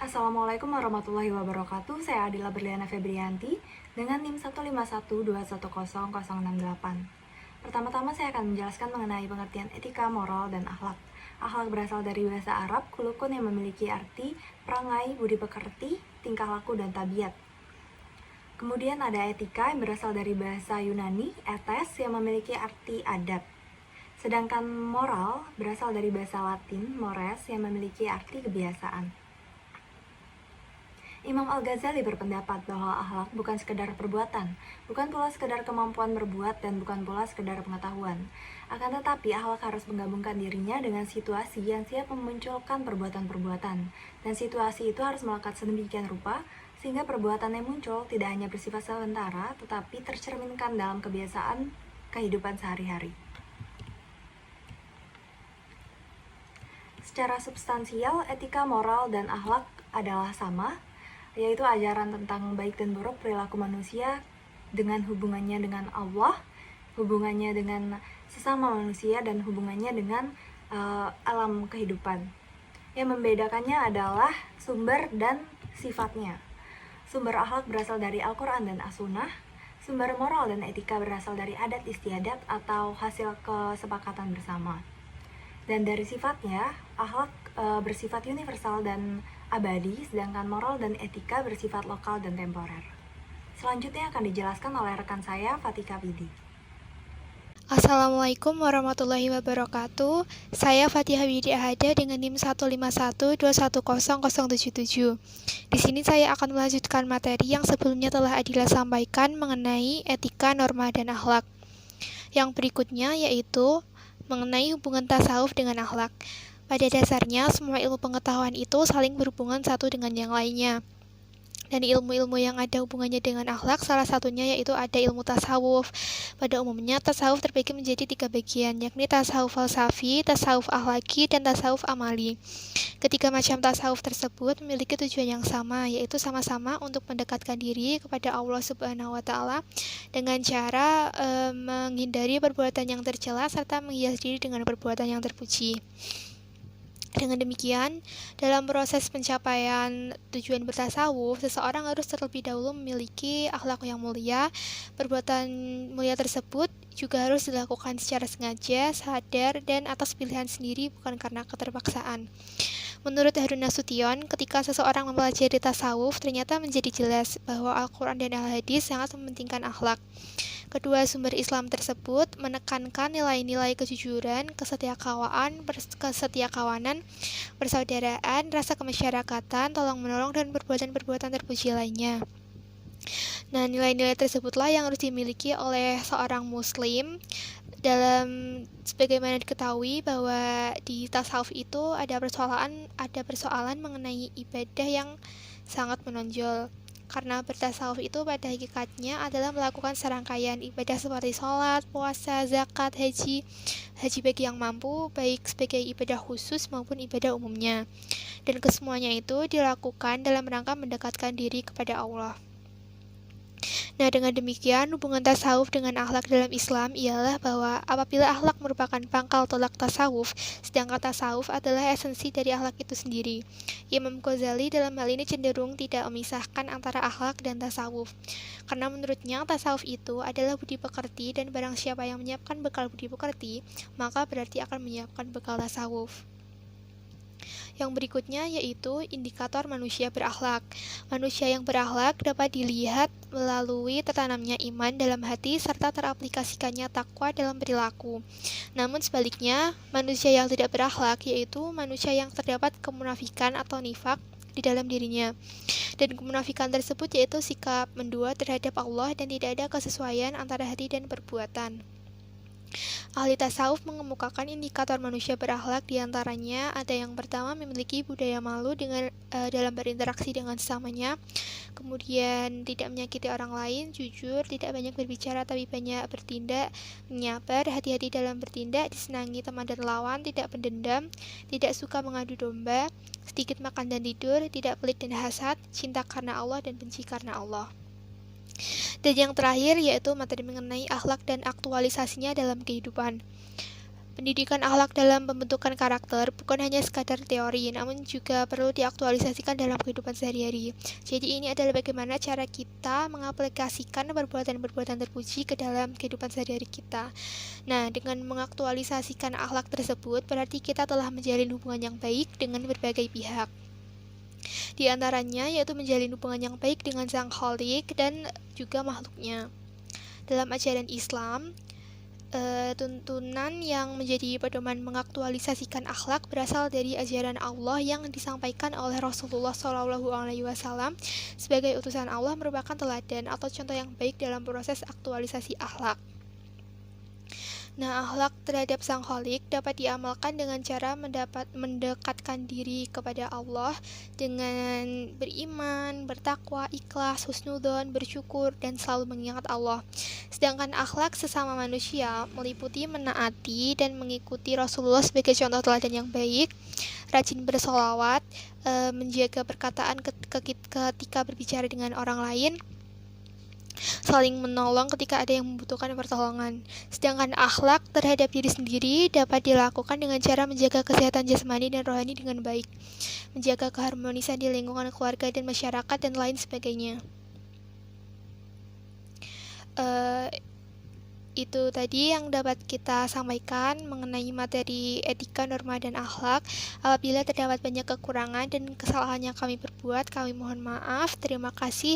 Assalamualaikum warahmatullahi wabarakatuh. Saya Adila Berliana Febrianti dengan NIM 151210068. Pertama-tama saya akan menjelaskan mengenai pengertian etika, moral, dan akhlak. Akhlak berasal dari bahasa Arab, kulukun yang memiliki arti perangai, budi pekerti, tingkah laku, dan tabiat. Kemudian ada etika yang berasal dari bahasa Yunani, etes, yang memiliki arti adab. Sedangkan moral berasal dari bahasa Latin, mores, yang memiliki arti kebiasaan. Imam Al-Ghazali berpendapat bahwa akhlak bukan sekedar perbuatan, bukan pula sekedar kemampuan berbuat, dan bukan pula sekedar pengetahuan. Akan tetapi, akhlak harus menggabungkan dirinya dengan situasi yang siap memunculkan perbuatan-perbuatan. Dan situasi itu harus melekat sedemikian rupa, sehingga perbuatan yang muncul tidak hanya bersifat sementara, tetapi tercerminkan dalam kebiasaan kehidupan sehari-hari. Secara substansial, etika, moral, dan akhlak adalah sama, yaitu ajaran tentang baik dan buruk perilaku manusia dengan hubungannya dengan Allah, hubungannya dengan sesama manusia, dan hubungannya dengan alam kehidupan. Yang membedakannya adalah sumber dan sifatnya. Sumber akhlak berasal dari Al-Quran dan As-Sunnah, sumber moral dan etika berasal dari adat istiadat atau hasil kesepakatan bersama. Dan dari sifatnya, akhlak bersifat universal dan abadi, sedangkan moral dan etika bersifat lokal dan temporer. Selanjutnya akan dijelaskan oleh rekan saya, Fatika Widi. Assalamualaikum warahmatullahi wabarakatuh. Saya Fatihah Widi Ahada dengan NIM 151210077. Di sini saya akan melanjutkan materi yang sebelumnya telah Adila sampaikan mengenai etika, norma, dan akhlak. Yang berikutnya yaitu mengenai hubungan tasawuf dengan akhlak. Pada dasarnya, semua ilmu pengetahuan itu saling berhubungan satu dengan yang lainnya. Dan ilmu-ilmu yang ada hubungannya dengan akhlak, salah satunya yaitu ada ilmu tasawuf. Pada umumnya, tasawuf terbagi menjadi 3 bagian, yakni tasawuf falsafi, tasawuf akhlaki, dan tasawuf amali. Ketiga macam tasawuf tersebut memiliki tujuan yang sama, yaitu sama-sama untuk mendekatkan diri kepada Allah Subhanahu wa Ta'ala dengan cara menghindari perbuatan yang tercela serta menghias diri dengan perbuatan yang terpuji. Dengan demikian, dalam proses pencapaian tujuan bertasawuf, seseorang harus terlebih dahulu memiliki akhlak yang mulia. Perbuatan mulia tersebut juga harus dilakukan secara sengaja, sadar, dan atas pilihan sendiri, bukan karena keterpaksaan. Menurut Harun Nasution, ketika seseorang mempelajari tasawuf, ternyata menjadi jelas bahwa Al-Quran dan Al-Hadis sangat mementingkan akhlak. Kedua sumber Islam tersebut menekankan nilai-nilai kejujuran, kesetiakawanan, persaudaraan, rasa kemasyarakatan, tolong-menolong, dan perbuatan-perbuatan terpuji lainnya. Nah, nilai-nilai tersebutlah yang harus dimiliki oleh seorang muslim. Sebagaimana diketahui bahwa di tasawuf itu ada persoalan mengenai ibadah yang sangat menonjol. Karena bertasawuf itu pada hakikatnya adalah melakukan serangkaian ibadah seperti sholat, puasa, zakat, haji bagi yang mampu, baik sebagai ibadah khusus maupun ibadah umumnya. Dan kesemuanya itu dilakukan dalam rangka mendekatkan diri kepada Allah. Nah, dengan demikian, hubungan tasawuf dengan akhlak dalam Islam ialah bahwa apabila akhlak merupakan pangkal tolak tasawuf, sedangkan tasawuf adalah esensi dari akhlak itu sendiri. Imam Ghazali dalam hal ini cenderung tidak memisahkan antara akhlak dan tasawuf. Karena menurutnya, tasawuf itu adalah budi pekerti, dan barang siapa yang menyiapkan bekal budi pekerti, maka berarti akan menyiapkan bekal tasawuf. Yang berikutnya yaitu indikator manusia berakhlak. Manusia yang berakhlak dapat dilihat melalui tertanamnya iman dalam hati serta teraplikasikannya takwa dalam perilaku. Namun sebaliknya, manusia yang tidak berakhlak yaitu manusia yang terdapat kemunafikan atau nifak di dalam dirinya. Dan kemunafikan tersebut yaitu sikap mendua terhadap Allah dan tidak ada kesesuaian antara hati dan perbuatan. Ahli tasawuf mengemukakan indikator manusia berakhlak, diantaranya ada yang pertama memiliki budaya malu dalam berinteraksi dengan sesamanya, kemudian tidak menyakiti orang lain, jujur, tidak banyak berbicara tapi banyak bertindak, menyabar, hati-hati dalam bertindak, disenangi teman dan lawan, tidak pendendam, tidak suka mengadu domba, sedikit makan dan tidur, tidak pelit dan hasad, cinta karena Allah dan benci karena Allah. Dan yang terakhir yaitu materi mengenai akhlak dan aktualisasinya dalam kehidupan. Pendidikan akhlak dalam pembentukan karakter bukan hanya sekadar teori, namun juga perlu diaktualisasikan dalam kehidupan sehari-hari. Jadi ini adalah bagaimana cara kita mengaplikasikan perbuatan-perbuatan terpuji ke dalam kehidupan sehari-hari kita. Nah, dengan mengaktualisasikan akhlak tersebut, berarti kita telah menjalin hubungan yang baik dengan berbagai pihak. Di antaranya yaitu menjalin hubungan yang baik dengan Sang Khalik dan juga makhluknya. Dalam ajaran Islam, tuntunan yang menjadi pedoman mengaktualisasikan akhlak berasal dari ajaran Allah yang disampaikan oleh Rasulullah SAW sebagai utusan Allah, merupakan teladan atau contoh yang baik dalam proses aktualisasi akhlak. Nah, akhlak terhadap Sang Khalik dapat diamalkan dengan cara mendekatkan diri kepada Allah dengan beriman, bertakwa, ikhlas, husnudzon, bersyukur, dan selalu mengingat Allah. Sedangkan akhlak sesama manusia meliputi menaati dan mengikuti Rasulullah sebagai contoh teladan yang baik, rajin bersolawat, menjaga perkataan ketika berbicara dengan orang lain, saling menolong ketika ada yang membutuhkan pertolongan. Sedangkan akhlak terhadap diri sendiri dapat dilakukan dengan cara menjaga kesehatan jasmani dan rohani dengan baik, menjaga keharmonisan di lingkungan keluarga dan masyarakat, dan lain sebagainya. Itu tadi yang dapat kita sampaikan mengenai materi etika, norma, dan akhlak. Apabila terdapat banyak kekurangan dan kesalahan yang kami perbuat, kami mohon maaf. Terima kasih.